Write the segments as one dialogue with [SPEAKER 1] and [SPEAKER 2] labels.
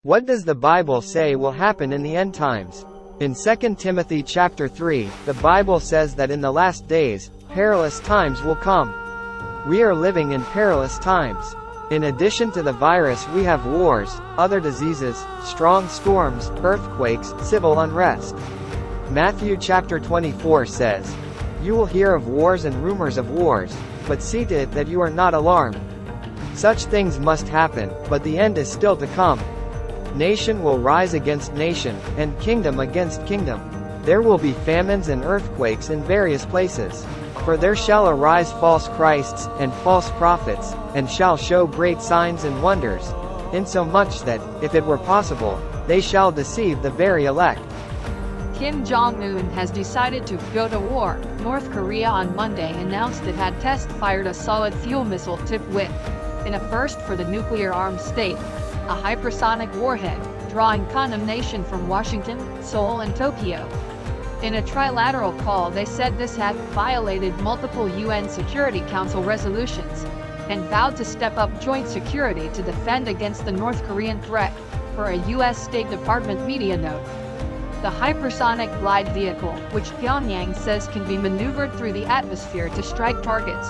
[SPEAKER 1] What does the Bible say will happen in the end times? In 2 Timothy chapter 3, the Bible says that in the last days, perilous times will come. We are living in perilous times. In addition to the virus, we have wars, other diseases, strong storms, earthquakes, civil unrest. Matthew chapter 24 says, "You will hear of wars and rumors of wars, but see to it that you are not alarmed." Such things must happen, but the end is still to come. Nation will rise against nation, and kingdom against kingdom. There will be famines and earthquakes in various places. For there shall arise false Christs, and false prophets, and shall show great signs and wonders, insomuch that, if it were possible, they shall deceive the very elect.
[SPEAKER 2] Kim Jong-un has decided to go to war. North Korea on Monday announced it had test-fired a solid-fuel missile tipped with, in a first for the nuclear-armed state, a hypersonic warhead, drawing condemnation from Washington, Seoul and Tokyo. In a trilateral call, they said this had violated multiple UN Security Council resolutions, and vowed to step up joint security to defend against the North Korean threat, per a US State Department media note. The hypersonic glide vehicle, which Pyongyang says can be maneuvered through the atmosphere to strike targets,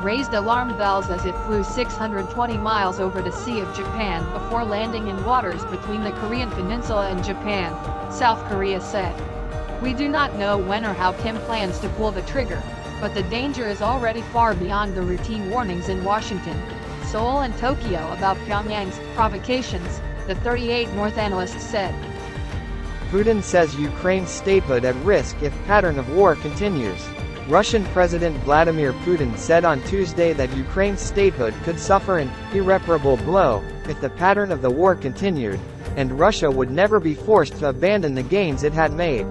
[SPEAKER 2] raised alarm bells as it flew 620 miles over the Sea of Japan before landing in waters between the Korean peninsula and Japan, South Korea said. "We do not know when or how Kim plans to pull the trigger, but the danger is already far beyond the routine warnings in Washington, Seoul and Tokyo about Pyongyang's provocations," the 38 North analyst said.
[SPEAKER 1] Putin says Ukraine's statehood at risk if pattern of war continues. Russian President Vladimir Putin said on Tuesday that Ukraine's statehood could suffer an irreparable blow if the pattern of the war continued, and Russia would never be forced to abandon the gains it had made.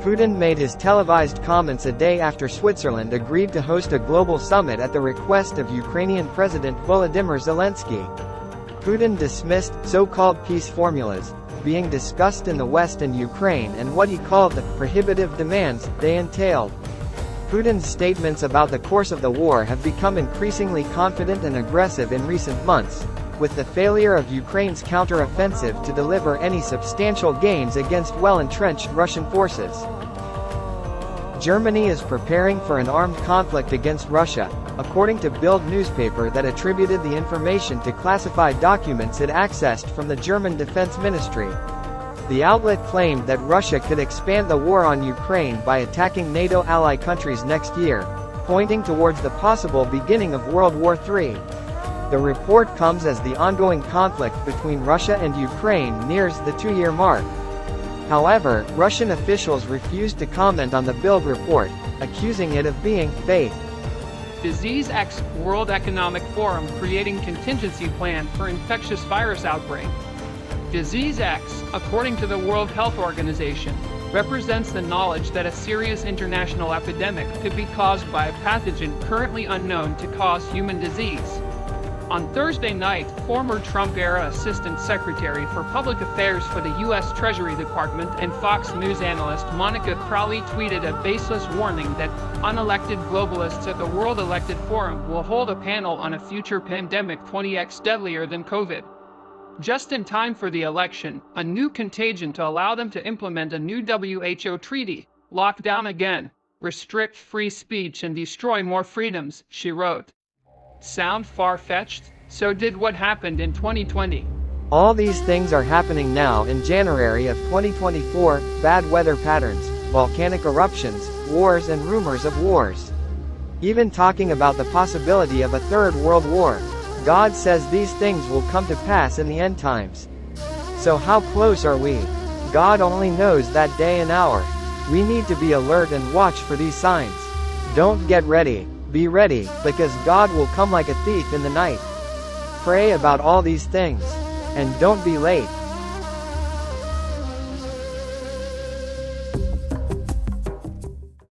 [SPEAKER 1] Putin made his televised comments a day after Switzerland agreed to host a global summit at the request of Ukrainian President Volodymyr Zelensky. Putin dismissed so-called peace formulas being discussed in the West and Ukraine and what he called the prohibitive demands they entailed. Putin's statements about the course of the war have become increasingly confident and aggressive in recent months, with the failure of Ukraine's counter-offensive to deliver any substantial gains against well-entrenched Russian forces. Germany is preparing for an armed conflict against Russia, according to Bild newspaper that attributed the information to classified documents it accessed from the German Defense Ministry. The outlet claimed that Russia could expand the war on Ukraine by attacking NATO ally countries next year, pointing towards the possible beginning of World War III. The report comes as the ongoing conflict between Russia and Ukraine nears the 2-year mark. However, Russian officials refused to comment on the Bild report, accusing it of being fake.
[SPEAKER 3] Disease X World Economic Forum creating contingency plan for infectious virus outbreak. Disease X, according to the World Health Organization, represents the knowledge that a serious international epidemic could be caused by a pathogen currently unknown to cause human disease. On Thursday night, former Trump-era Assistant Secretary for Public Affairs for the U.S. Treasury Department and Fox News analyst Monica Crowley tweeted a baseless warning that unelected globalists at the World Elected Forum will hold a panel on a future pandemic 20x deadlier than COVID. Just in time for the election, a new contagion to allow them to implement a new WHO treaty, lock down again, restrict free speech and destroy more freedoms, she wrote. Sound far-fetched? So did what happened in 2020.
[SPEAKER 1] All these things are happening now in January of 2024, bad weather patterns, volcanic eruptions, wars and rumors of wars. Even talking about the possibility of a third world war. God says these things will come to pass in the end times. So how close are we? God only knows that day and hour. We need to be alert and watch for these signs. Don't get ready. Be ready, because God will come like a thief in the night. Pray about all these things. And don't be late.